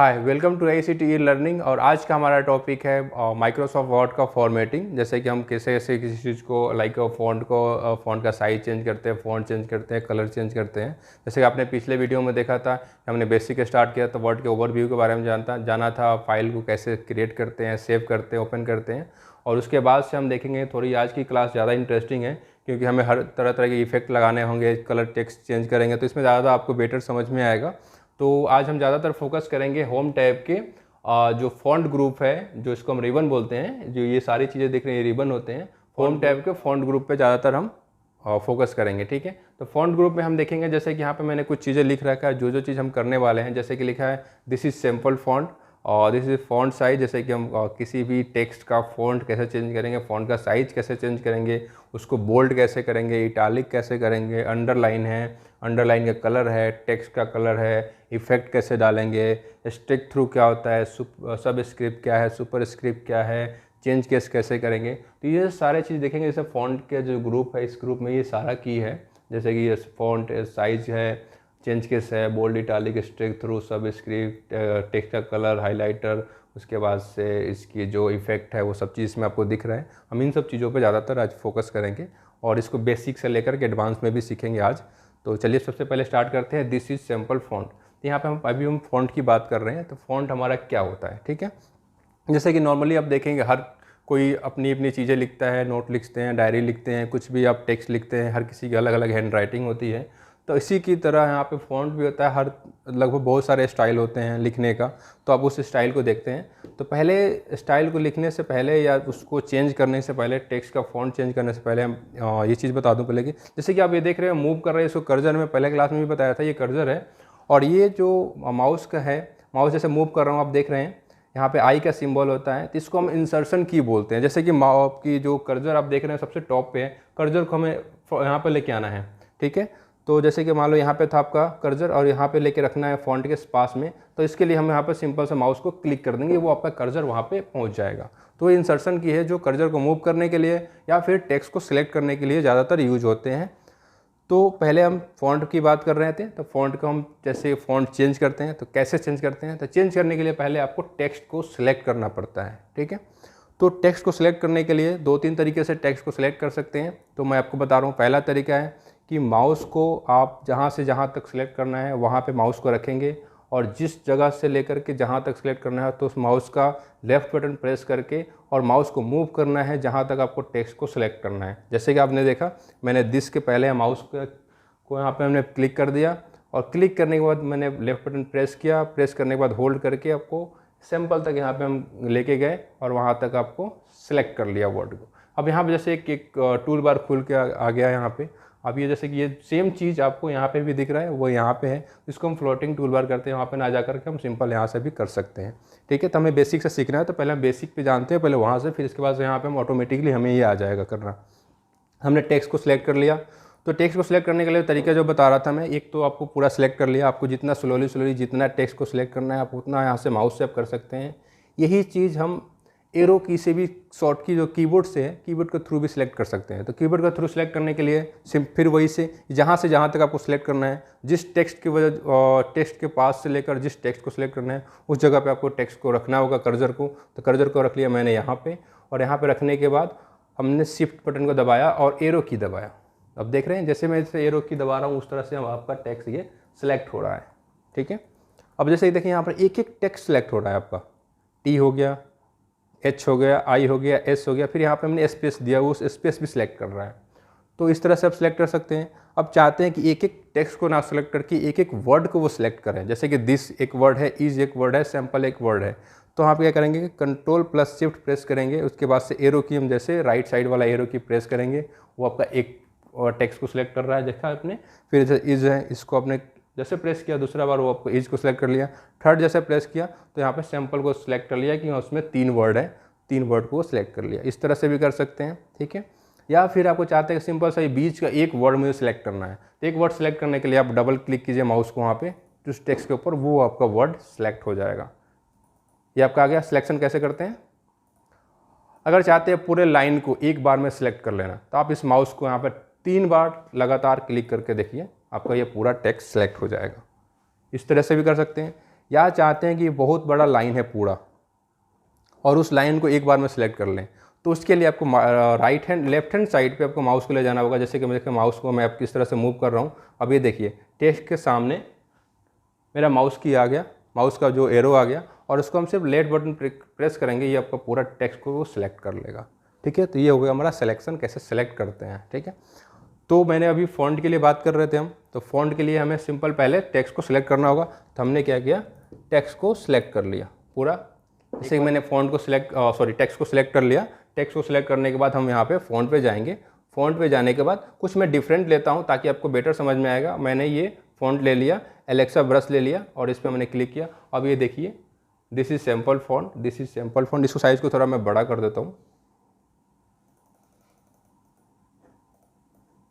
Hi, welcome to AICTE learning. और आज का हमारा टॉपिक है माइक्रोसॉफ्ट वर्ड का फॉर्मेटिंग। जैसे कि हम कैसे कैसे किसी चीज़ को लाइक फ़ॉन्ट का साइज़ चेंज करते हैं, फ़ॉन्ट चेंज करते हैं, कलर चेंज करते हैं। जैसे कि आपने पिछले वीडियो में देखा था कि हमने बेसिक स्टार्ट किया, तो वर्ड के ओवरव्यू के बारे में जाना था, फाइल को कैसे क्रिएट करते हैं, सेव करते हैं, ओपन करते हैं। और उसके बाद से हम देखेंगे थोड़ी आज की क्लास ज़्यादा इंटरेस्टिंग है, क्योंकि हमें हर तरह तरह के इफेक्ट लगाने होंगे, कलर टेक्स्ट चेंज करेंगे, तो इसमें ज़्यादा आपको बेटर समझ में आएगा। तो आज हम ज़्यादातर फोकस करेंगे होम टैब के जो फॉन्ट ग्रुप है, जो इसको हम रिबन बोलते हैं, जो ये सारी चीज़ें दिख रही हैं रिबन होते हैं, होम टैब के फॉन्ट ग्रुप पे ज़्यादातर हम फोकस करेंगे। ठीक है, तो फॉन्ट ग्रुप में हम देखेंगे, जैसे कि यहाँ पे मैंने कुछ चीज़ें लिख रखा है, जो जो चीज़ हम करने वाले हैं। जैसे कि लिखा है दिस इज़ सिंपल फॉन्ट और दिस इज़ फॉन्ट साइज। जैसे कि हम किसी भी टेक्स्ट का फॉन्ट कैसे चेंज करेंगे, फॉन्ट का साइज कैसे चेंज करेंगे, उसको बोल्ड कैसे करेंगे, इटालिक कैसे करेंगे, अंडरलाइन है, अंडरलाइन का कलर है, टेक्स्ट का कलर है, इफेक्ट कैसे डालेंगे, स्टिक थ्रू क्या होता है, सब स्क्रिप्ट क्या है, सुपर स्क्रिप्ट क्या है, चेंज केस कैसे करेंगे। तो ये सारे चीज़ देखेंगे। जैसे फॉन्ट के जो ग्रुप है, इस ग्रुप में ये सारा की है। जैसे कि ये फॉन्ट साइज है, चेंज केस है, बोल्ड, इटालिक, स्टिक थ्रू, सब स्क्रिप्ट, टेक्स्ट का कलर, हाईलाइटर, उसके बाद से इसकी जो इफेक्ट है वो सब चीज़ में आपको दिख रहा है। हम इन सब चीज़ों पे ज़्यादातर आज फोकस करेंगे और इसको बेसिक से लेकर के एडवांस में भी सीखेंगे आज। तो चलिए सबसे पहले स्टार्ट करते हैं। This is simple font. तो यहाँ पे हम फॉन्ट की बात कर रहे हैं। तो फॉन्ट हमारा क्या होता है, ठीक है। जैसे कि नॉर्मली आप देखेंगे हर कोई अपनी अपनी चीज़ें लिखता है, नोट लिखते हैं, डायरी लिखते हैं, कुछ भी आप टेक्स्ट लिखते हैं, हर किसी की अलग अलग हैंड राइटिंग होती है। तो इसी की तरह यहाँ पे फ़ॉन्ट भी होता है। हर लगभग बहुत सारे स्टाइल होते हैं लिखने का, तो आप उस स्टाइल को देखते हैं। तो पहले स्टाइल को लिखने से पहले या उसको चेंज करने से पहले, टेक्स्ट का फ़ॉन्ट चेंज करने से पहले हम ये चीज़ बता दूँ पहले कि जैसे कि आप ये देख रहे हैं मूव कर रहे हैं, इसको कर्जर में पहले क्लास में भी बताया था, ये कर्जर है। और ये जो माउस का है, माउस जैसे मूव कर रहा हूँ आप देख रहे हैं, यहाँ पे आई का सिंबल होता है, तो इसको हम इंसर्शन की बोलते हैं। जैसे कि आपकी जो कर्जर आप देख रहे हैं सबसे टॉप पे है, कर्जर को हमें यहाँ पे लेके आना है, ठीक है। तो जैसे कि मान लो यहाँ पे था आपका कर्जर और यहाँ पे लेके रखना है फॉन्ट के पास में, तो इसके लिए हम यहाँ पे सिंपल से माउस को क्लिक कर देंगे, वो आपका कर्जर वहाँ पे पहुँच जाएगा। तो ये इंसर्शन की है, जो कर्जर को मूव करने के लिए या फिर टेक्स्ट को सिलेक्ट करने के लिए ज़्यादातर यूज होते हैं। तो पहले हम फ़ॉन्ट की बात कर रहे थे। तो फ़ॉन्ट को हम जैसे फ़ॉन्ट चेंज करते हैं, तो कैसे चेंज करते हैं। तो चेंज करने के लिए पहले आपको टेक्स्ट को सिलेक्ट करना पड़ता है, ठीक है। तो टेक्स्ट को सिलेक्ट करने के लिए दो तीन तरीके से टेक्स्ट को सिलेक्ट कर सकते हैं। तो मैं आपको बता रहा हूँ, पहला तरीका है कि माउस को आप जहाँ से जहाँ तक सिलेक्ट करना है वहाँ पर माउस को रखेंगे, और जिस जगह से लेकर के जहाँ तक सिलेक्ट करना है, तो उस माउस का लेफ़्ट बटन प्रेस करके और माउस को मूव करना है जहाँ तक आपको टेक्स्ट को सिलेक्ट करना है। जैसे कि आपने देखा, मैंने दिस के पहले माउस को यहाँ पे हमने क्लिक कर दिया, और क्लिक करने के बाद मैंने लेफ़्ट बटन प्रेस किया, प्रेस करने के बाद होल्ड करके आपको सैम्पल तक यहाँ पे हम लेके गए और वहाँ तक आपको सिलेक्ट कर लिया वर्ड को। अब यहाँ पे जैसे एक टूल बार खुल के आ गया यहाँ पे। अब ये जैसे कि ये सेम चीज़ आपको यहाँ पे भी दिख रहा है, वो यहाँ पे है, इसको हम फ्लोटिंग टूल बार करते हैं, वहाँ पे ना जा करके हम सिंपल यहाँ से भी कर सकते हैं, ठीक है। तो हमें बेसिक से सीखना है, तो पहले हम बेसिक पे जानते हैं, पहले वहाँ से, फिर इसके बाद से यहाँ पे हम ऑटोमेटिकली हमें ये आ जाएगा करना। हमने टेक्स्ट को सिलेक्ट कर लिया। तो टेक्स्ट को सिलेक्ट करने के लिए तरीका जो बता रहा था मैं, एक तो आपको पूरा सिलेक्ट कर लिया, आपको जितना स्लोली जितना टेक्स्ट को सिलेक्ट करना है आप उतना यहाँ से माउस से आप कर सकते हैं। यही चीज़ हम एरो की से भी, शॉर्ट की जो कीबोर्ड से है, कीबोर्ड के थ्रू भी सिलेक्ट कर सकते हैं। तो कीबोर्ड के थ्रू सिलेक्ट करने के लिए फिर वही से जहाँ तक आपको सिलेक्ट करना है, जिस टेक्स्ट की वजह टेक्स्ट के पास से लेकर जिस टेक्स्ट को सिलेक्ट करना है उस जगह पे आपको टेक्स्ट को रखना होगा, कर्जर को। तो कर्जर को रख लिया मैंने यहाँ पे, और यहाँ पे रखने के बाद हमने शिफ्ट बटन को दबाया और एरो की दबाया। अब देख रहे हैं जैसे मैं इसे एरो की दबा रहा हूँ उस तरह से हम आपका टेक्स्ट ये सिलेक्ट हो रहा है, ठीक है। अब जैसे ही देखिए यहाँ पर एक एक टेक्स्ट सिलेक्ट हो रहा है आपका, टी हो गया, एच हो गया, आई हो गया, एस हो गया, फिर यहाँ पे हमने स्पेस दिया, वो स्पेस भी सिलेक्ट कर रहा है। तो इस तरह से आप सिलेक्ट कर सकते हैं। अब चाहते हैं कि एक एक टेक्स्ट को ना सिलेक्ट करके एक एक वर्ड को वो सिलेक्ट करें, जैसे कि दिस एक वर्ड है, इज एक वर्ड है, सैम्पल एक वर्ड है। तो आप क्या करेंगे कि कंट्रोल प्लस शिफ्ट प्रेस करेंगे, उसके बाद से एरो की हम जैसे राइट साइड वाला एरो की प्रेस करेंगे, वो आपका एक और टेक्स्ट को सिलेक्ट कर रहा है, देखा आपने। फिर जैसे इज है, इसको आपने जैसे प्रेस किया दूसरा बार, वो आपको इज को सिलेक्ट कर लिया। थर्ड जैसे प्रेस किया तो यहाँ पे सैम्पल को सिलेक्ट कर लिया कि उसमें 3 वर्ड है, 3 वर्ड को सिलेक्ट कर लिया। इस तरह से भी कर सकते हैं, ठीक है। या फिर आपको चाहते हैं सिंपल सा बीच का एक वर्ड मुझे सिलेक्ट करना है, तो एक वर्ड सिलेक्ट करने के लिए आप डबल क्लिक कीजिए माउस को वहाँ पे उस टेक्स्ट के ऊपर, वो आपका वर्ड सिलेक्ट हो जाएगा। ये आपका आ गया। सिलेक्शन कैसे करते हैं, अगर चाहते हैं पूरे लाइन को एक बार में सिलेक्ट कर लेना, तो आप इस माउस को यहाँ पर 3 बार लगातार क्लिक करके देखिए, आपका ये पूरा टेक्स्ट सिलेक्ट हो जाएगा। इस तरह से भी कर सकते हैं। या चाहते हैं कि बहुत बड़ा लाइन है पूरा और उस लाइन को एक बार में सिलेक्ट कर लें, तो उसके लिए आपको लेफ्ट हैंड साइड पे आपको माउस को ले जाना होगा। जैसे कि मैं माउस को मैं किस तरह से मूव कर रहा हूँ, अब ये देखिए टेक्स्ट के सामने मेरा माउस की आ गया, माउस का जो एरो आ गया, और उसको हम सिर्फ लेफ्ट बटन प्रेस करेंगे, ये आपका पूरा टेक्स्ट को वो सिलेक्ट कर लेगा। ठीक है, तो ये हो गया हमारा सिलेक्शन, कैसे सिलेक्ट करते हैं। ठीक है, तो मैंने अभी फ़ॉन्ट के लिए बात कर रहे थे हम, तो फ़ॉन्ट के लिए हमें सिंपल पहले टेक्स्ट को सिलेक्ट करना होगा। तो हमने क्या किया, टेक्स्ट को सिलेक्ट कर लिया पूरा। जैसे कि मैंने फ़ॉन्ट को टेक्स्ट को सिलेक्ट कर लिया। टेक्स्ट को सिलेक्ट करने के बाद हम यहाँ पे फ़ॉन्ट पे जाएंगे। फ़ॉन्ट पे जाने के बाद कुछ मैं डिफरेंट लेता हूँ ताकि आपको बेटर समझ में आएगा। मैंने ये फ़ॉन्ट ले लिया, एलेक्सा ब्रश ले लिया और इस पर मैंने क्लिक किया। अब ये देखिए this is sample font, this is sample font. इसको साइज़ को थोड़ा मैं बड़ा कर देता हूँ।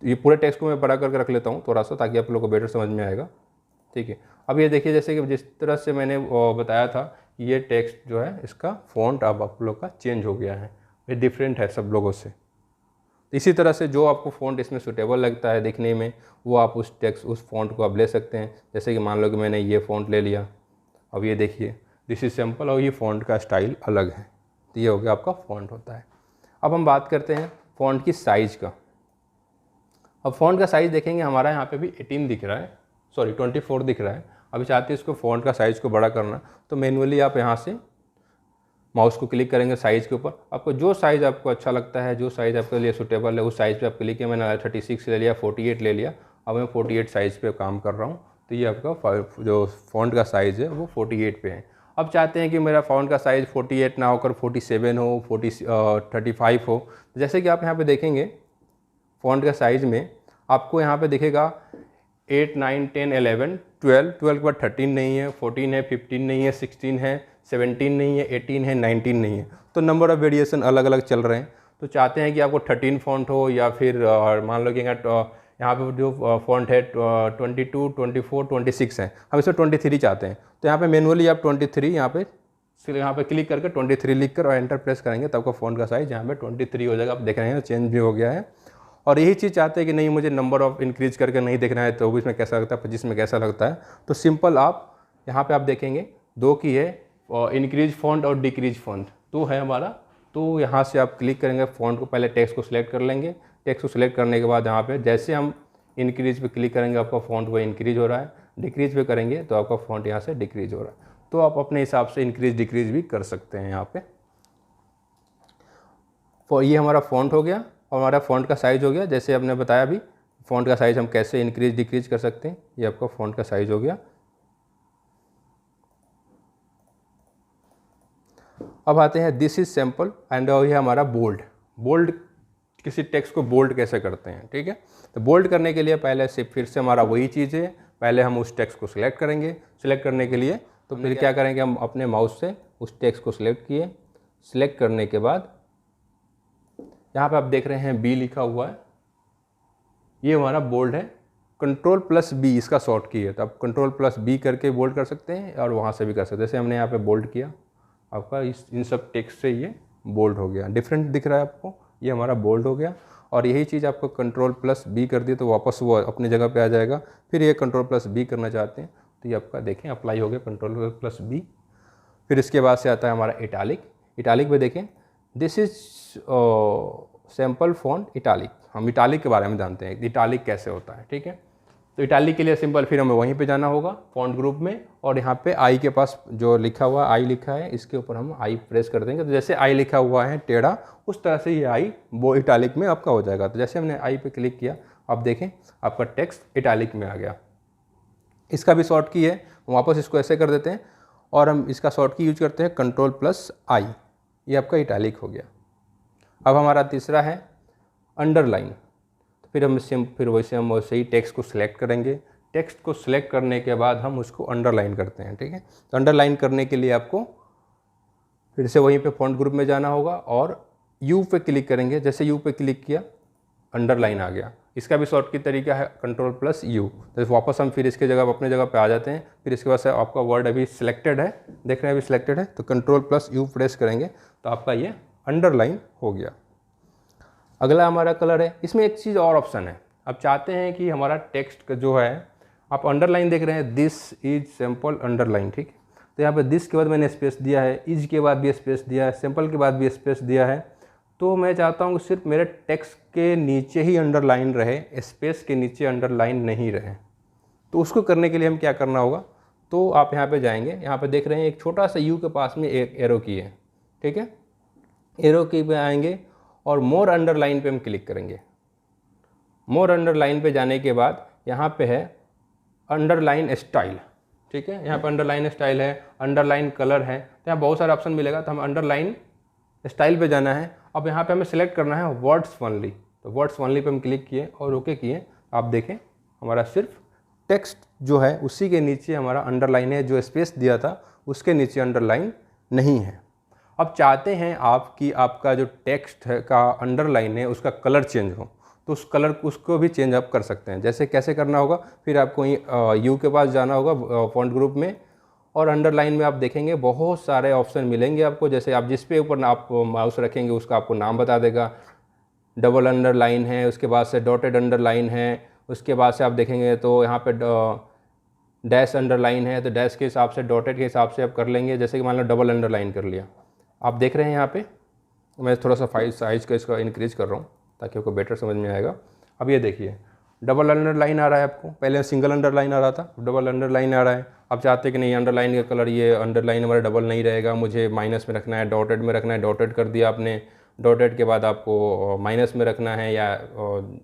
ये पूरे टेक्स्ट को मैं बड़ा करके रख लेता हूँ थोड़ा सा, ताकि आप लोगों को बेटर समझ में आएगा। ठीक है, अब ये देखिए जैसे कि जिस तरह से मैंने बताया था, ये टेक्स्ट जो है इसका फ़ॉन्ट अब आप लोग का चेंज हो गया है, ये डिफरेंट है सब लोगों से। इसी तरह से जो आपको फ़ॉन्ट इसमें सूटेबल लगता है दिखने में, वो आप उस फ़ॉन्ट को आप ले सकते हैं। जैसे कि मान लो कि मैंने ये फ़ॉन्ट ले लिया। अब ये देखिए दिस इज़ सिंपल, और ये फ़ॉन्ट का स्टाइल अलग है। तो ये हो गया आपका फ़ॉन्ट होता है। अब हम बात करते हैं फ़ॉन्ट की साइज़ का। अब फ़ॉन्ट का साइज़ देखेंगे, हमारा यहाँ पे भी 18 दिख रहा है, 24 दिख रहा है। अभी चाहते हैं इसको फ़ॉन्ट का साइज़ को बड़ा करना, तो मैनुअली आप यहाँ से माउस को क्लिक करेंगे साइज़ के ऊपर। आपको जो साइज़ आपको अच्छा लगता है, जो साइज़ आपके लिए सूटेबल है, उस साइज़ पे आप क्लिक किया। मैंने 36 ले लिया, 48 ले लिया। अब मैं 48 साइज़ पे काम कर रहा हूँ। तो ये आपका जो फ़ॉन्ट का साइज़ है वो 48 पे है। अब चाहते हैं कि मेरा फ़ॉन्ट का साइज़ 48 ना होकर 47 हो, 35 हो। जैसे कि आप यहाँ पर देखेंगे फ़ॉन्ट का साइज़ में आपको यहाँ पे दिखेगा 8, 9, 10, 11, 12 के बाद 13 नहीं है, 14 है, 15 नहीं है, 16 है, 17 नहीं है, 18 है, 19 नहीं है। तो नंबर ऑफ़ वेरिएशन अलग अलग चल रहे हैं। तो चाहते हैं कि आपको 13 फ़ॉन्ट हो, या फिर मान लो कि यहाँ पे जो फ़ॉन्ट है 22, 24, 26 है, हम इसमें 23 चाहते हैं। तो यहाँ पे मैनुअली आप 23 यहाँ पे क्लिक करके 23 लिख कर और एंटर प्रेस करेंगे, तब आपका फ़ॉन्ट का साइज़ यहाँ पे 23 हो जाएगा। आप देख रहे हैं चेंज भी हो गया है। और यही चीज़ चाहते हैं कि नहीं मुझे नंबर ऑफ़ इंक्रीज करके नहीं देखना है, 24 में कैसा लगता है, 25 में कैसा लगता है। तो सिंपल आप यहाँ पे आप देखेंगे दो की है, इंक्रीज फ़ॉन्ट और डिक्रीज फ़ॉन्ट तो है हमारा। तो यहाँ से आप क्लिक करेंगे, फ़ॉन्ट को पहले टेक्स्ट को सिलेक्ट कर लेंगे। टेक्स्ट को सिलेक्ट करने के बाद यहाँ पे जैसे हम इंक्रीज पे क्लिक करेंगे, आपका फ़ॉन्ट वो इंक्रीज हो रहा है। डिक्रीज पे करेंगे तो आपका फ़ॉन्ट यहाँ से डिक्रीज हो रहा है। तो आप अपने हिसाब से इंक्रीज डिक्रीज भी कर सकते हैं यहाँ पे। ये हमारा फ़ॉन्ट हो गया और हमारा फ़ॉन्ट का साइज़ हो गया। जैसे आपने बताया अभी फ़ॉन्ट का साइज़ हम कैसे इंक्रीज डिक्रीज कर सकते हैं। ये आपका फ़ॉन्ट का साइज़ हो गया। अब आते हैं दिस इज़ सैम्पल एंड ये हमारा बोल्ड किसी टेक्स्ट को बोल्ड कैसे करते हैं। ठीक है, तो बोल्ड करने के लिए पहले से फिर से हमारा वही चीज़ है, पहले हम उस टेक्स्ट को सिलेक्ट करेंगे। सिलेक्ट करने के लिए तो फिर क्या करेंगे, हम अपने माउस से उस टेक्स्ट को सिलेक्ट किए। सिलेक्ट करने के बाद यहाँ पे आप देख रहे हैं बी लिखा हुआ है, ये हमारा बोल्ड है। Ctrl+B इसका शॉर्ट की है, तो आप Ctrl+B करके बोल्ड कर सकते हैं और वहाँ से भी कर सकते हैं। जैसे हमने यहाँ पे बोल्ड किया, आपका इन सब टेक्स्ट से ये बोल्ड हो गया। डिफरेंट दिख रहा है आपको, ये हमारा बोल्ड हो गया। और यही चीज़ आपको Ctrl+B कर दिए तो वापस वो अपनी जगह पे आ जाएगा। फिर ये Ctrl+B करना चाहते हैं तो ये आपका देखें अप्लाई हो गया Ctrl+B। फिर इसके बाद से आता है हमारा इटालिक पे देखें, this is sample font italic. हम इटालिक के बारे में जानते हैं इटालिक कैसे होता है। ठीक है, तो इटालिक के लिए सिंपल फिर हमें वहीं पे जाना होगा फ़ॉन्ट ग्रुप में, और यहाँ पे आई के पास जो लिखा हुआ आई लिखा है, इसके ऊपर हम आई प्रेस कर देंगे। तो जैसे आई लिखा हुआ है टेढ़ा, उस तरह से ये आई वो इटालिक में आपका हो जाएगा। तो जैसे हमने आई पे क्लिक किया, आप देखें आपका टेक्स्ट इटालिक में आ गया। इसका भी शॉर्ट की है, वापस इसको ऐसे कर देते हैं और हम इसका शॉर्ट की यूज करते हैं Ctrl+I, ये आपका इटालिक हो गया। अब हमारा तीसरा है अंडरलाइन। तो फिर वैसे हम वैसे ही टेक्स्ट को सिलेक्ट करेंगे। टेक्स्ट को सिलेक्ट करने के बाद हम उसको अंडरलाइन करते हैं। ठीक है, तो अंडरलाइन करने के लिए आपको फिर से वहीं पे फ़ॉन्ट ग्रुप में जाना होगा और यू पे क्लिक करेंगे। जैसे यू पे क्लिक किया, अंडरलाइन आ गया। इसका भी शॉर्ट की तरीका है Ctrl+U। तो वापस हम फिर इसके जगह अपने जगह पे आ जाते हैं। फिर इसके बाद से आपका वर्ड अभी सिलेक्टेड है, देख रहे हैं अभी सिलेक्टेड है, तो Ctrl+U प्रेस करेंगे तो आपका ये अंडरलाइन हो गया। अगला हमारा कलर है। इसमें एक चीज़ और ऑप्शन है, आप चाहते हैं कि हमारा टेक्स्ट का जो है, आप अंडरलाइन देख रहे हैं, दिस इज सैम्पल अंडरलाइन। ठीक, तो यहाँ पे दिस के बाद मैंने स्पेस दिया है, इज के बाद भी स्पेस दिया है, सिंपल के बाद भी स्पेस दिया है। तो मैं चाहता हूँ सिर्फ मेरे टेक्स्ट के नीचे ही अंडरलाइन रहे, स्पेस के नीचे अंडरलाइन नहीं रहे। तो उसको करने के लिए हम क्या करना होगा, तो आप यहाँ पे जाएंगे, यहाँ पे देख रहे हैं एक छोटा सा यू के पास में एक एरो की है, ठीक है। एरो की पे आएंगे और मोर अंडरलाइन पे हम क्लिक करेंगे। मोर अंडरलाइन पे जाने के बाद यहाँ पे है अंडरलाइन स्टाइल, ठीक है। यहाँ पे अंडरलाइन स्टाइल है, अंडरलाइन कलर है, तो यहाँ बहुत सारे ऑप्शन मिलेगा। तो हम अंडरलाइन स्टाइल पे जाना है। अब यहाँ पे हमें सेलेक्ट करना है वर्ड्स ओनली, तो वर्ड्स ओनली पे हम क्लिक किए और ओके किए। आप देखें हमारा सिर्फ टेक्स्ट जो है उसी के नीचे हमारा अंडरलाइन है, जो स्पेस दिया था उसके नीचे अंडरलाइन नहीं है। अब चाहते हैं आप कि आपका जो टेक्स्ट है का अंडरलाइन है उसका कलर चेंज हो, तो उस कलर उसको भी चेंज आप कर सकते हैं। जैसे कैसे करना होगा, फिर आपको यू के पास जाना होगा फॉन्ट ग्रुप में, और अंडरलाइन में आप देखेंगे बहुत सारे ऑप्शन मिलेंगे आपको। जैसे आप जिस पे ऊपर आप माउस रखेंगे उसका आपको नाम बता देगा। डबल अंडरलाइन है, उसके बाद से डॉटेड अंडरलाइन है, उसके बाद से आप देखेंगे तो यहाँ पे डैश अंडरलाइन है, तो डैश के हिसाब से डॉटेड के हिसाब से आप कर लेंगे। जैसे कि मान लो डबल अंडरलाइन कर लिया, आप देख रहे हैं यहाँ पे मैं थोड़ा सा साइज का इसका इंक्रीज कर रहा हूँ ताकि आपको बेटर समझ में आएगा। अब ये देखिए डबल अंडरलाइन आ रहा है आपको, पहले सिंगल अंडरलाइन आ रहा था, डबल अंडरलाइन आ रहा है। अब चाहते हैं कि नहीं अंडरलाइन का कलर ये अंडरलाइन हमारा डबल नहीं रहेगा, मुझे माइनस में रखना है, डॉटेड में रखना है, डॉटेड कर दिया आपने। डॉटेड के बाद आपको माइनस में रखना है या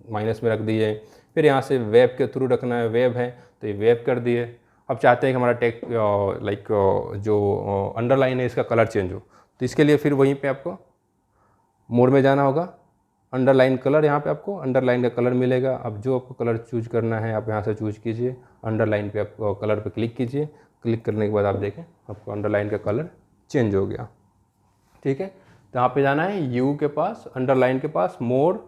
माइनस में रख दिए। फिर यहाँ से वेब के थ्रू रखना है, वेब है तो ये वेब कर दिए। अब चाहते हैं कि हमारा टेक्स्ट जो अंडरलाइन है इसका कलर चेंज हो, तो इसके लिए फिर वहीं पे आपको मोड में जाना होगा। अंडरलाइन कलर, यहाँ पे आपको अंडरलाइन का कलर मिलेगा। अब जो आपको कलर चूज करना है आप यहाँ से चूज कीजिए, अंडरलाइन पे आपको कलर पे क्लिक कीजिए। क्लिक करने के बाद आप देखें आपको अंडरलाइन का कलर चेंज हो गया, ठीक है। तो यहाँ पे जाना है यू के पास, अंडरलाइन के पास, मोर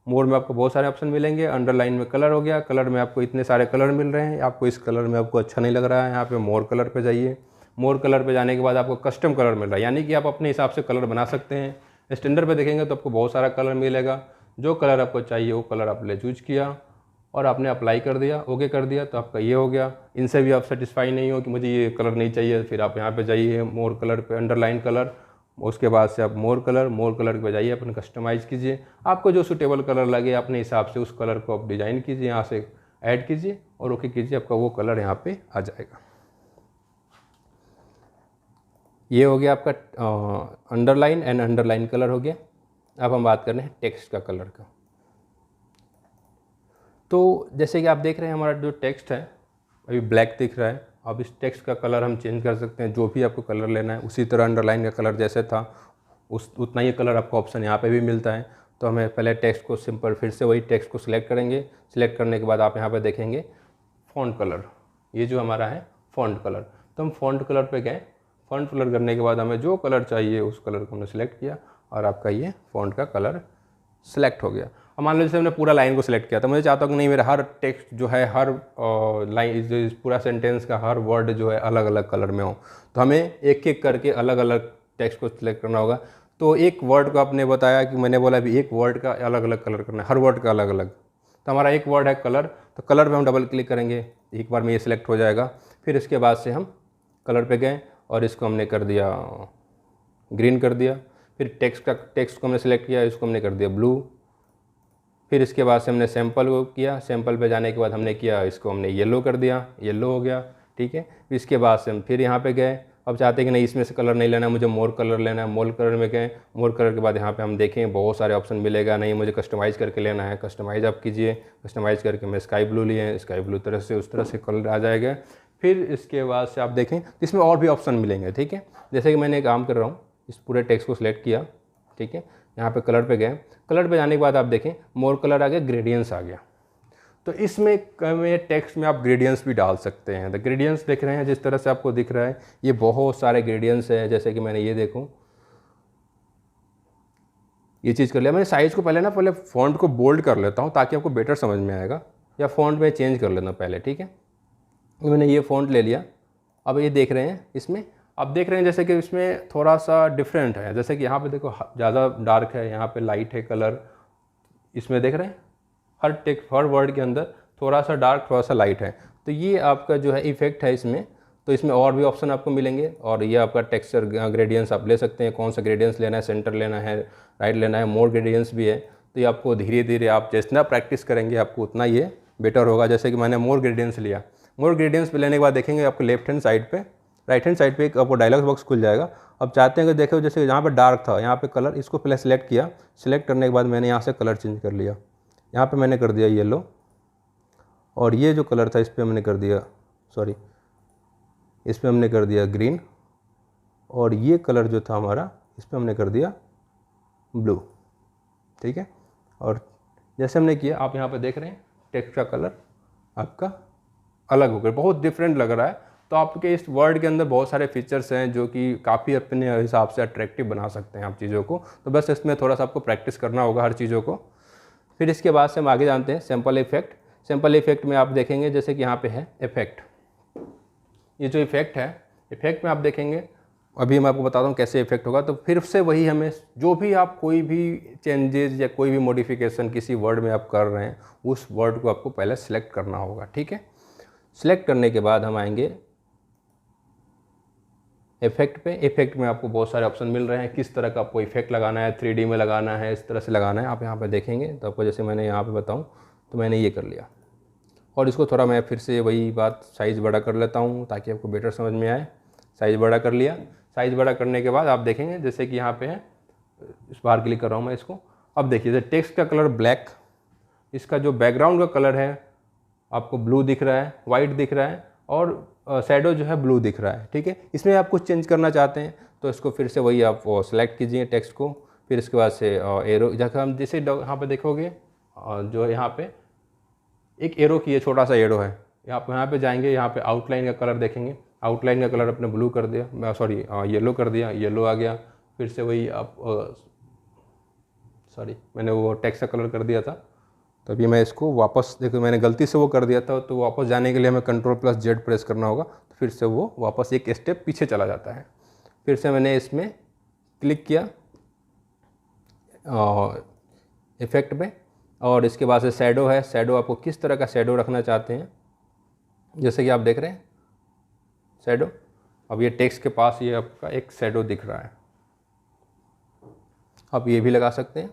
में आपको बहुत सारे ऑप्शन मिलेंगे। अंडरलाइन में कलर हो गया, कलर में आपको इतने सारे कलर मिल रहे हैं, आपको इस कलर में आपको अच्छा नहीं लग रहा है, यहाँ पे मोर कलर पे जाइए। मोर कलर पे जाने के बाद आपको कस्टम कलर मिल रहा है, यानी कि आप अपने हिसाब से कलर बना सकते हैं। स्टैंडर्ड पे देखेंगे तो आपको बहुत सारा कलर मिलेगा, जो कलर आपको चाहिए वो कलर आपने चूज किया और आपने अप्लाई कर दिया, ओके कर दिया, तो आपका ये हो गया। इनसे भी आप सेटिस्फाई नहीं हो कि मुझे ये कलर नहीं चाहिए, फिर आप यहाँ पे जाइए मोर कलर पे, अंडरलाइन कलर, उसके बाद से आप मोर कलर पे जाइए, अपने कस्टमाइज़ कीजिए। आपको जो सूटेबल कलर लगे अपने हिसाब से उस कलर को आप डिज़ाइन कीजिए, यहाँ से ऐड कीजिए और ओके कीजिए, आपका वो कलर यहाँ पे आ जाएगा। ये हो गया आपका अंडरलाइन एंड अंडरलाइन कलर हो गया। अब हम बात कर रहे हैं टेक्स्ट का कलर का। तो जैसे कि आप देख रहे हैं हमारा जो टेक्स्ट है अभी ब्लैक दिख रहा है। अब इस टेक्स्ट का कलर हम चेंज कर सकते हैं, जो भी आपको कलर लेना है। उसी तरह अंडरलाइन का कलर जैसे था उतना ही कलर आपको ऑप्शन यहाँ पे भी मिलता है। तो हमें पहले टेक्स्ट को सिंपल फिर से वही टेक्स्ट को सिलेक्ट करेंगे। सिलेक्ट करने के बाद आप यहाँ पे देखेंगे फ़ॉन्ट कलर, ये जो हमारा है फ़ॉन्ट कलर। तो हम फ़ॉन्ट कलर पे गए, फ़ॉन्ट कलर करने के बाद हमें जो कलर चाहिए उस कलर को हमने सेलेक्ट किया और आपका ये फ़ॉन्ट का कलर सेलेक्ट हो गया। अब मान लो जैसे हमने पूरा लाइन को सिलेक्ट किया, तो मुझे चाहता हूँ कि नहीं मेरा हर टेक्स्ट जो है, हर लाइन जो इस पूरा सेंटेंस का हर वर्ड जो है अलग अलग कलर में हो। तो हमें एक एक करके अलग अलग टेक्स्ट को सिलेक्ट करना होगा। तो एक वर्ड को आपने बताया कि मैंने बोला अभी एक वर्ड का अलग अलग कलर करना है, हर वर्ड का अलग अलग। तो हमारा एक वर्ड है कलर, तो कलर पे हम डबल क्लिक करेंगे, एक बार में ये सिलेक्ट हो जाएगा। फिर इसके बाद से हम कलर पे गए और इसको हमने कर दिया ग्रीन कर दिया। फिर टेक्स्ट को हमने सेलेक्ट किया, इसको हमने कर दिया ब्लू। फिर इसके बाद से हमने सैम्पल को किया, सैम्पल पे जाने के बाद हमने किया इसको हमने येलो कर दिया, येलो हो गया, ठीक है। इसके बाद से हम फिर यहाँ पे गए, अब चाहते हैं कि नहीं इसमें से कलर नहीं लेना, मुझे मोर कलर लेना है। मोर कलर में गए, मोर कलर के बाद यहाँ पे हम देखें बहुत सारे ऑप्शन मिलेगा। नहीं मुझे कस्टमाइज़ करके लेना है, कस्टमाइज़ आप कीजिए। कस्टमाइज़ करके मैं स्काई ब्लू लिए, स्काई ब्लू तरह से उस तरह से कलर आ जाएगा। फिर इसके बाद से आप देखें इसमें और भी ऑप्शन मिलेंगे, ठीक है। जैसे कि मैंने एक काम कर रहा हूँ, इस पूरे टेक्स्ट को सिलेक्ट किया, ठीक है। यहाँ पे कलर पे गए, कलर पे जाने के बाद आप देखें मोर कलर आ गया, ग्रेडियंट्स आ गया। तो इसमें टेक्स्ट में आप ग्रेडियंट्स भी डाल सकते हैं। तो ग्रेडियंट्स देख रहे हैं जिस तरह से आपको दिख रहा है, ये बहुत सारे ग्रेडियंट्स हैं। जैसे कि मैंने ये देखूं, ये चीज़ कर लिया मैंने। साइज़ को पहले फ़ॉन्ट को बोल्ड कर लेता हूँ ताकि आपको बेटर समझ में आएगा, या फ़ॉन्ट में चेंज कर लेता हूँ पहले, ठीक है। मैंने ये फ़ॉन्ट ले लिया। अब ये देख रहे हैं इसमें, आप देख रहे हैं जैसे कि इसमें थोड़ा सा डिफरेंट है। जैसे कि यहाँ पे देखो ज़्यादा डार्क है, यहाँ पे लाइट है कलर। इसमें देख रहे हैं हर वर्ड के अंदर थोड़ा सा डार्क थोड़ा सा लाइट है। तो ये आपका जो है इफ़ेक्ट है इसमें। तो इसमें और भी ऑप्शन आपको मिलेंगे, और ये आपका टेक्सचर ग्रेडियंट्स आप ले सकते हैं, कौन सा ग्रेडियंट्स लेना है, सेंटर लेना है, राइट लेना है, मोर ग्रेडियंट्स भी है। तो ये आपको धीरे धीरे आप जितना प्रैक्टिस करेंगे आपको उतना ये बेटर होगा। जैसे कि मैंने मोर ग्रेडियंट्स लिया, मोर ग्रेडियंट्स लेने के बाद देखेंगे आपको लेफ्ट हैंड साइड पे, राइट हैंड साइड पे एक आपको डायलॉग बॉक्स खुल जाएगा। अब चाहते हैं कि देखो जैसे यहाँ पे डार्क था, यहाँ पे कलर, इसको पहले सेलेक्ट किया, सेलेक्ट करने के बाद मैंने यहाँ से कलर चेंज कर लिया, यहाँ पे मैंने कर दिया येलो, और ये जो कलर था इस पर हमने कर दिया, सॉरी इस पर हमने कर दिया ग्रीन, और ये कलर जो था हमारा इस पर हमने कर दिया ब्लू। ठीक है, और जैसे हमने किया आप यहाँ पे देख रहे हैं टेक्स्ट का कलर आपका अलग हो गया, बहुत डिफरेंट लग रहा है। तो आपके इस वर्ड के अंदर बहुत सारे फीचर्स हैं जो कि काफ़ी अपने हिसाब से अट्रैक्टिव बना सकते हैं आप चीज़ों को। तो बस इसमें थोड़ा सा आपको प्रैक्टिस करना होगा हर चीज़ों को। फिर इसके बाद से हम आगे जानते हैं सैम्पल इफेक्ट। सैम्पल इफेक्ट में आप देखेंगे जैसे कि यहाँ पे है इफेक्ट, ये जो इफेक्ट है, इफेक्ट में आप देखेंगे, अभी मैं आपको बताता हूँ कैसे इफेक्ट होगा। तो फिर से वही हमें जो भी आप कोई भी चेंजेस या कोई भी मॉडिफिकेशन किसी वर्ड में आप कर रहे हैं, उस वर्ड को आपको पहले सिलेक्ट करना होगा। ठीक है, सिलेक्ट करने के बाद हम आएंगे इफेक्ट पे। इफेक्ट में आपको बहुत सारे ऑप्शन मिल रहे हैं, किस तरह का आपको इफेक्ट लगाना है, 3D में लगाना है, इस तरह से लगाना है, आप यहाँ पे देखेंगे। तो आपको जैसे मैंने यहाँ पे बताऊँ तो मैंने ये कर लिया, और इसको थोड़ा मैं फिर से वही बात साइज़ बड़ा कर लेता हूँ ताकि आपको बेटर समझ में आए। साइज़ बड़ा कर लिया, साइज़ बड़ा करने के बाद आप देखेंगे जैसे कि यहाँ पे है, इस बार क्लिक कर रहा हूँ मैं इसको। अब देखिए जैसे टेक्स्ट का कलर ब्लैक, इसका जो बैकग्राउंड का कलर है आपको ब्लू दिख रहा है, वाइट दिख रहा है, और शैडो जो है ब्लू दिख रहा है। ठीक है, इसमें आप कुछ चेंज करना चाहते हैं तो इसको फिर से वही आप सेलेक्ट कीजिए टेक्स्ट को, फिर इसके बाद से एरो, जैसे हम जैसे यहाँ पे देखोगे जो यहाँ पे एक एरो की है, छोटा सा एरो है, यहाँ पे जाएंगे, यहाँ पे आउटलाइन का कलर देखेंगे, आउटलाइन का कलर अपने ब्लू कर दिया, सॉरी येलो कर दिया, येलो आ गया। फिर से वही आप सॉरी मैंने वो टेक्स्ट का कलर कर दिया था, तो अभी मैं इसको वापस, देखो मैंने गलती से वो कर दिया था, तो वापस जाने के लिए हमें Ctrl+Z प्रेस करना होगा, तो फिर से वो वापस एक स्टेप पीछे चला जाता है। फिर से मैंने इसमें क्लिक किया इफेक्ट पे, और इसके बाद से शैडो है, शैडो आपको किस तरह का शैडो रखना चाहते हैं, जैसे कि आप देख रहे हैं शैडो, अब ये टेक्स्ट के पास ये आपका एक शैडो दिख रहा है, आप ये भी लगा सकते हैं।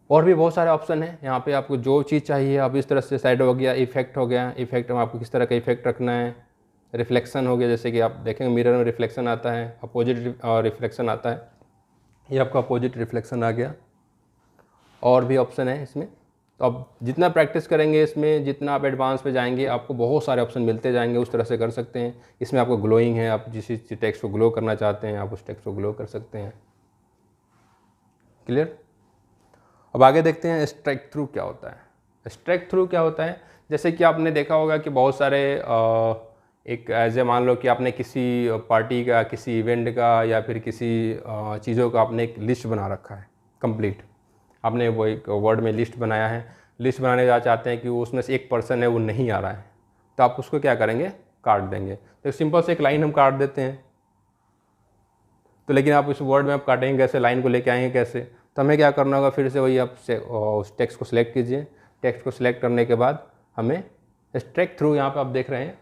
और भी बहुत सारे ऑप्शन हैं यहाँ पे, आपको जो चीज़ चाहिए आप इस तरह से, शैडो हो गया, इफेक्ट हो गया, इफेक्ट में आपको किस तरह का इफेक्ट रखना है, रिफ्लेक्शन हो गया, जैसे कि आप देखेंगे मिरर में रिफ्लेक्शन आता है, अपोजिट रिफ्लेक्शन आता है, ये आपका अपोजिट रिफ्लेक्शन आ गया। और भी ऑप्शन है इसमें, तो आप जितना प्रैक्टिस करेंगे इसमें, जितना आप एडवांस पे जाएंगे, आपको बहुत सारे ऑप्शन मिलते जाएंगे, उस तरह से कर सकते हैं। इसमें आपको ग्लोइंग है, आप जिस टेक्स्ट को ग्लो करना चाहते हैं आप उस टेक्स्ट को ग्लो कर सकते हैं। क्लियर। अब आगे देखते हैं स्ट्राइक थ्रू क्या होता है। स्ट्राइक थ्रू क्या होता है, जैसे कि आपने देखा होगा कि बहुत सारे एक ऐसे मान लो कि आपने किसी पार्टी का, किसी इवेंट का, या फिर किसी चीज़ों का आपने एक लिस्ट बना रखा है कंप्लीट, आपने वो एक वर्ड में लिस्ट बनाया है, लिस्ट बनाने जा चाहते हैं कि वो उसमें से एक पर्सन है वो नहीं आ रहा है, तो आप उसको क्या करेंगे, काट देंगे। तो सिंपल से एक लाइन हम काट देते हैं, तो लेकिन आप इस वर्ड में आप काटेंगे कैसे, लाइन को लेके आएंगे कैसे, तो हमें क्या करना होगा, फिर से वही आप उस टेक्स्ट को सिलेक्ट कीजिए। टेक्स्ट को सिलेक्ट करने के बाद हमें स्ट्राइक थ्रू, यहाँ पे आप देख रहे हैं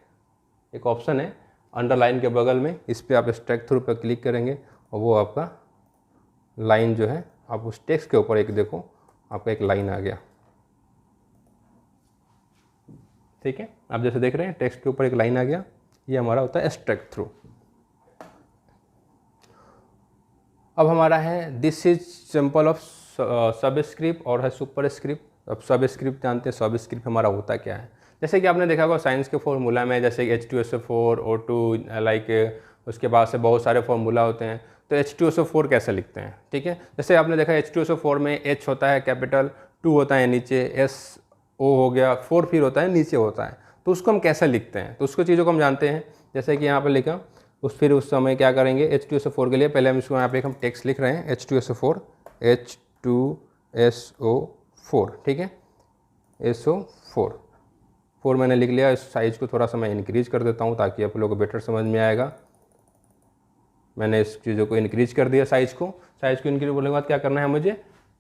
एक ऑप्शन है अंडरलाइन के बगल में, इस पर आप स्ट्राइक थ्रू पर क्लिक करेंगे और वो आपका लाइन जो है, आप उस टेक्स्ट के ऊपर एक देखो आपका एक लाइन आ गया। ठीक है, आप जैसे देख रहे हैं टेक्स्ट के ऊपर एक लाइन आ गया, ये हमारा होता है स्ट्राइक थ्रू। अब हमारा है this is simple of subscript और है सुपरस्क्रिप्ट। अब सबस्क्रिप्ट जानते हैं, सबस्क्रिप्ट हमारा होता क्या है, जैसे कि आपने देखा होगा साइंस के फॉर्मूला में, जैसे H2SO4 O2 लाइक, उसके बाद से बहुत सारे फॉर्मूला होते हैं। तो H2SO4 कैसे लिखते हैं, ठीक है, जैसे आपने देखा H2SO4 में H होता है कैपिटल, 2 होता है नीचे, SO हो गया, 4 फिर होता है नीचे होता है, तो उसको हम कैसे लिखते हैं, तो उसको चीज़ों को हम जानते हैं। जैसे कि यहाँ पर लिखा, फिर उस समय क्या करेंगे, H2SO4 के लिए पहले हम इसको यहाँ पे हम टेक्स्ट लिख रहे हैं H2SO4, H2SO4, ठीक है, SO4 मैंने लिख लिया। इस साइज़ को थोड़ा सा मैं इंक्रीज कर देता हूँ ताकि आप लोगों को बेटर समझ में आएगा। मैंने इस चीज़ों को इंक्रीज कर दिया, साइज़ को इंक्रीज करने के बाद क्या करना है मुझे,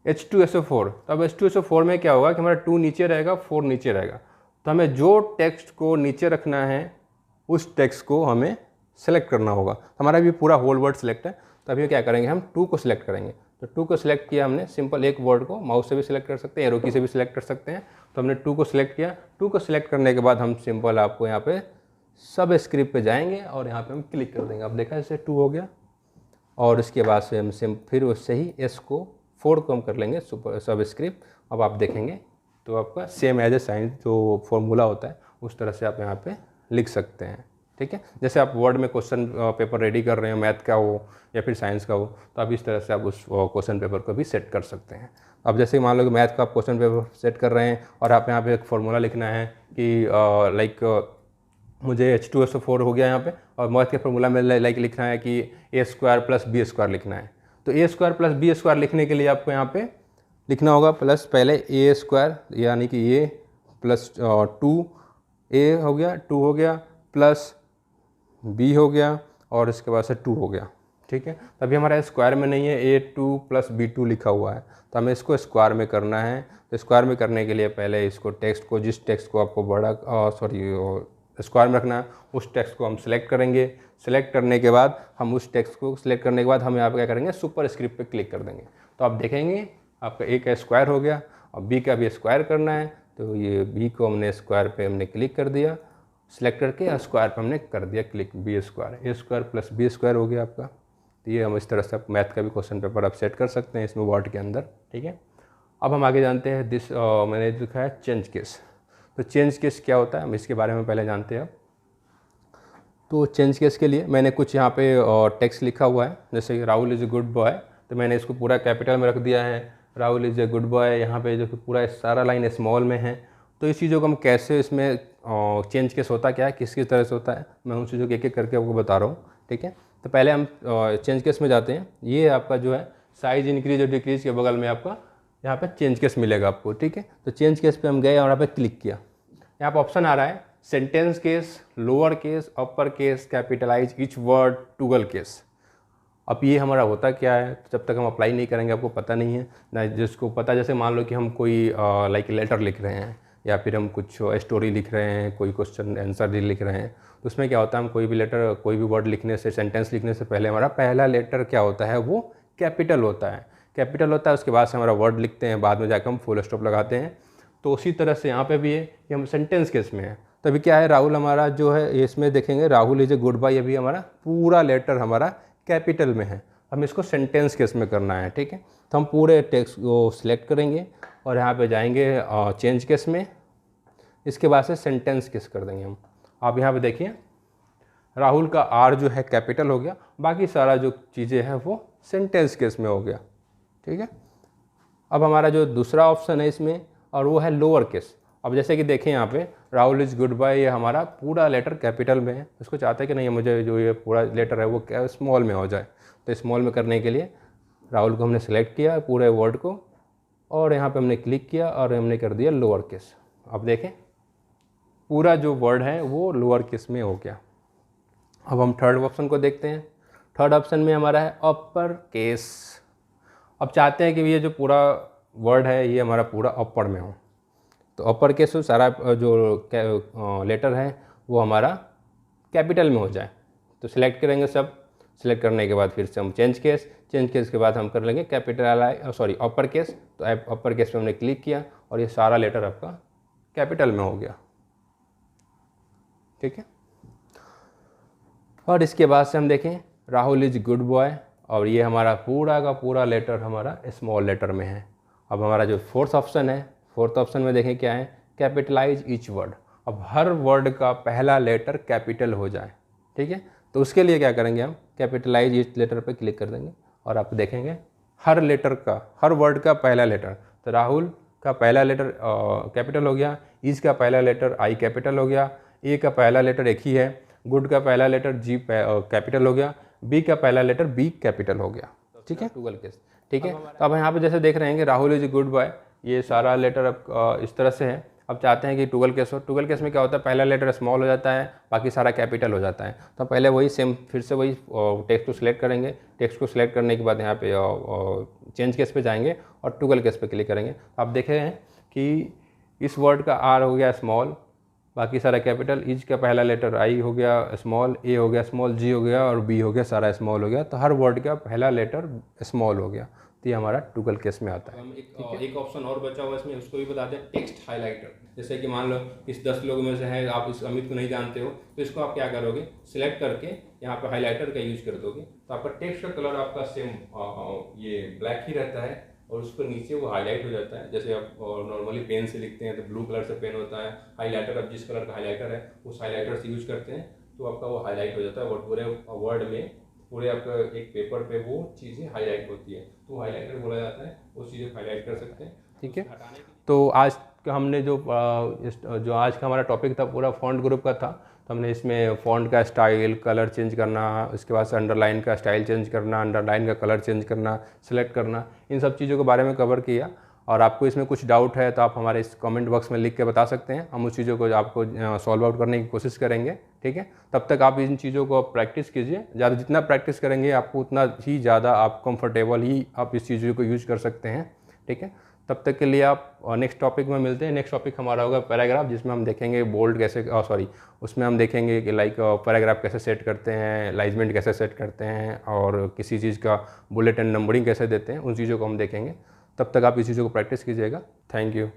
H2SO4। तो अब H2SO4 में क्या होगा कि हमारा 2 नीचे रहेगा, 4 नीचे रहेगा, तो हमें जो टेक्स्ट को नीचे रखना है उस टेक्स्ट को हमें सेलेक्ट करना होगा। हमारा भी पूरा होल वर्ड सेलेक्ट है, तो अभी क्या करेंगे, हम टू को सिलेक्ट करेंगे। तो टू को सिलेक्ट किया हमने, सिंपल एक वर्ड को माउस से भी सिलेक्ट कर सकते हैं, एरो की से भी सिलेक्ट कर सकते हैं। तो हमने टू को सिलेक्ट किया। टू को सिलेक्ट करने के बाद हम सिंपल आपको यहाँ पे सब स्क्रिप्ट पे जाएंगे और यहाँ पे हम क्लिक कर देंगे। अब देखा जैसे टू हो गया, और इसके बाद से हम फिर उससे ही एस को 4 को हम कर लेंगे सब स्क्रिप्ट। अब आप देखेंगे तो आपका सेम एज ए साइन जो फॉर्मूला होता है उस तरह से आप यहाँ पे लिख सकते हैं। ठीक है, जैसे आप वर्ड में क्वेश्चन पेपर रेडी कर रहे हो, मैथ का हो या फिर साइंस का हो, तो आप इस तरह से आप उस क्वेश्चन पेपर को भी सेट कर सकते हैं। अब जैसे मान लो कि मैथ का आप क्वेश्चन पेपर सेट कर रहे हैं और आप यहाँ पे एक फॉर्मूला लिखना है कि मुझे H2SO4 हो गया यहाँ पे, और मैथ के फॉर्मूला में लाइक लिखना है कि a² + b² लिखना है। तो a² + b² लिखने के लिए आपको यहाँ पे लिखना होगा प्लस पहले a² यानी कि a प्लस 2a हो गया, 2 हो गया, प्लस b हो गया, और इसके बाद से 2 हो गया। ठीक है, तभी हमारा स्क्वायर में नहीं है, a2 + b2 लिखा हुआ है, तो हमें इसको स्क्वायर में करना है। तो स्क्वायर में करने के लिए पहले इसको टेक्स्ट को, जिस टेक्स्ट को आपको बड़ा स्क्वायर में रखना है उस टेक्स्ट को हम सिलेक्ट करेंगे। सिलेक्ट करने के बाद हम उस टेक्स्ट को सिलेक्ट करने के बाद हम यहाँ पे क्या करेंगे, सुपर स्क्रिप्ट पे क्लिक कर देंगे। तो आप देखेंगे आपका ए का स्क्वायर हो गया और बी का भी स्क्वायर करना है, तो ये बी को हमने स्क्वायर पे हमने क्लिक कर दिया, सिलेक्ट करके स्क्वायर पे हमने कर दिया क्लिक, b² a² + b² हो गया आपका। तो ये हम इस तरह से आप मैथ का भी क्वेश्चन पेपर आप सेट कर सकते हैं इसमें वर्ड के अंदर। ठीक है, अब हम आगे जानते हैं मैंने लिखा है चेंज केस। तो चेंज केस क्या होता है, हम इसके बारे में पहले जानते हैं। तो चेंज केस के लिए मैंने कुछ यहाँ पे टेक्स्ट लिखा हुआ है, जैसे Rahul is a good boy, तो मैंने इसको पूरा कैपिटल में रख दिया है, Rahul is a good boy. यहाँ पे जो कि पूरा सारा लाइन स्मॉल में है। तो इस चीज़ों को हम कैसे इसमें चेंज केस होता क्या है, किस किस तरह से होता है, मैं उन चीज़ों को एक एक करके आपको बता रहा हूँ। ठीक है, तो पहले हम चेंज केस में जाते हैं। ये आपका जो है साइज इंक्रीज और डिक्रीज के बगल में आपका यहाँ पे चेंज केस मिलेगा आपको। ठीक है, तो चेंज केस पे हम गए और यहाँ पे क्लिक किया। यहाँ पर ऑप्शन आ रहा है sentence case, lower case, upper case, capitalise each word, toggle case. अब ये हमारा होता क्या है, जब तक हम अप्लाई नहीं करेंगे आपको पता नहीं है ना। जिसको पता, जैसे मान लो कि हम कोई लाइक लेटर लिख रहे हैं या फिर हम कुछ स्टोरी लिख रहे हैं, कोई क्वेश्चन आंसर लिख रहे हैं, तो उसमें क्या होता है, हम कोई भी लेटर, कोई भी वर्ड लिखने से, सेंटेंस लिखने से पहले हमारा पहला लेटर क्या होता है, वो कैपिटल होता है। कैपिटल होता है, उसके बाद से हमारा वर्ड लिखते हैं, बाद में जाकर हम फुल स्टॉप लगाते हैं। तो उसी तरह से यहाँ पे भी है कि हम सेंटेंस केस में है। तभी क्या है, राहुल हमारा जो है इसमें देखेंगे Rahul is a good boy, अभी हमारा पूरा लेटर हमारा कैपिटल में है। हम इसको सेंटेंस केस में करना है। ठीक है, तो हम पूरे टेक्स्ट को सिलेक्ट करेंगे और यहाँ पे जाएंगे चेंज केस में, इसके बाद से सेंटेंस केस कर देंगे हम। आप यहाँ पे देखिए राहुल का आर जो है कैपिटल हो गया, बाकी सारा जो चीज़ें हैं वो सेंटेंस केस में हो गया। ठीक है, अब हमारा जो दूसरा ऑप्शन है इसमें, और वो है लोअर केस। अब जैसे कि देखें यहाँ पे राहुल इज़ गुड बॉय, ये हमारा पूरा लेटर कैपिटल में है। उसको चाहते हैं कि नहीं, मुझे जो ये पूरा लेटर है वो क्या स्मॉल में हो जाए। तो स्मॉल में करने के लिए राहुल को हमने सेलेक्ट किया पूरे वर्ड को, और यहाँ पे हमने क्लिक किया और हमने कर दिया लोअर केस। अब देखें पूरा जो वर्ड है वो लोअर केस में हो गया। अब हम थर्ड ऑप्शन को देखते हैं। थर्ड ऑप्शन में हमारा है अपर केस। अब चाहते हैं कि ये जो पूरा वर्ड है ये हमारा पूरा अपर में हो, तो अपर केस हो, सारा जो लेटर है वो हमारा कैपिटल में हो जाए। तो सिलेक्ट करेंगे सब, सिलेक्ट करने के बाद फिर से हम चेंज केस के बाद हम कर लेंगे अपर केस। तो अपर केस पे हमने क्लिक किया और ये सारा लेटर आपका कैपिटल में हो गया। ठीक है, और इसके बाद से हम देखें राहुल इज गुड बॉय, और ये हमारा पूरा का पूरा लेटर हमारा स्मॉल लेटर में है। अब हमारा जो फोर्थ ऑप्शन है, फोर्थ ऑप्शन में देखें क्या है, कैपिटलाइज ईच वर्ड। अब हर वर्ड का पहला लेटर कैपिटल हो जाए। ठीक है, तो उसके लिए क्या करेंगे, हम कैपिटलाइज ईच लेटर पे क्लिक कर देंगे और आप देखेंगे हर लेटर का, हर वर्ड का पहला लेटर। तो राहुल का पहला लेटर कैपिटल हो गया, ईच का पहला लेटर आई कैपिटल हो गया, ए का पहला लेटर एक ही है, गुड का पहला लेटर जी कैपिटल हो गया, बी का पहला लेटर बी कैपिटल हो गया। ठीक है, टूगल केस। ठीक है, तो अब यहाँ पे जैसे देख रहे हैं कि राहुल इज गुड बॉय, ये सारा लेटर अब इस तरह से है। अब चाहते हैं कि टूगल केस हो। टूगल केस में क्या होता है, पहला लेटर स्मॉल हो जाता है, बाकी सारा कैपिटल हो जाता है। तो पहले वही सेम फिर से वही टेक्स्ट को सिलेक्ट करेंगे। टेक्स्ट को सिलेक्ट करने के बाद यहाँ पे चेंज केस पे जाएंगे और टूगल केस पे क्लिक करेंगे। आप देख रहे हैं कि इस वर्ड का आर हो गया स्मॉल, बाकी सारा कैपिटल। इज का पहला लेटर आई हो गया स्मॉल, ए हो गया स्मॉल, जी हो गया और बी हो गया सारा स्मॉल हो गया। तो हर वर्ड का पहला लेटर स्मॉल हो गया। तो ये हमारा टूगल केस में आता है। हम एक ऑप्शन और बचा हुआ इसमें, उसको भी बता दें, टेक्स्ट हाईलाइटर। जैसे कि मान लो इस 10 लोगों में से है, आप इस अमित को नहीं जानते हो, तो इसको आप क्या करोगे, सिलेक्ट करके यहाँ पर हाईलाइटर का यूज कर दोगे, तो आपका टेक्स्ट का कलर आपका सेम ये ब्लैक ही रहता है और उसको नीचे वो हाईलाइट हो जाता है। जैसे आप नॉर्मली पेन से लिखते हैं तो ब्लू कलर से पेन होता है, हाईलाइटर अब जिस कलर का हाईलाइटर है उस हाईलाइटर से यूज करते हैं तो आपका वो हाईलाइट हो जाता है और पूरे वर्ड में, पूरे आपका एक पेपर पे वो चीज़ें हाईलाइट होती है, तो हाईलाइटर बोला जाता है। उस चीज़ें हाईलाइट कर सकते हैं, ठीक है। तो आज का हमने जो आज का हमारा टॉपिक था पूरा फॉन्ट ग्रुप का था। तो हमने इसमें फ़ॉन्ट का स्टाइल, कलर चेंज करना, उसके बाद से अंडरलाइन का स्टाइल चेंज करना, अंडरलाइन का कलर चेंज करना, सेलेक्ट करना, इन सब चीज़ों के बारे में कवर किया। और आपको इसमें कुछ डाउट है तो आप हमारे इस कमेंट बॉक्स में लिख के बता सकते हैं, हम उस चीज़ों को आपको सॉल्व आउट करने की कोशिश करेंगे, ठीक है। तब तक आप इन चीज़ों को प्रैक्टिस कीजिए, ज़्यादा जितना प्रैक्टिस करेंगे आपको उतना ही ज़्यादा आप कंफर्टेबल ही आप इस चीज़ों को यूज़ कर सकते हैं, ठीक है। तब तक के लिए आप नेक्स्ट टॉपिक में मिलते हैं। नेक्स्ट टॉपिक हमारा होगा पैराग्राफ, जिसमें हम देखेंगे बोल्ड कैसे, उसमें हम देखेंगे कि लाइक पैराग्राफ कैसे सेट करते हैं, अलाइनमेंट कैसे सेट करते हैं और किसी चीज़ का बुलेट एंड नंबरिंग कैसे देते हैं, उन चीज़ों को हम देखेंगे। तब तक आप इस चीज़ों को प्रैक्टिस कीजिएगा। Thank you.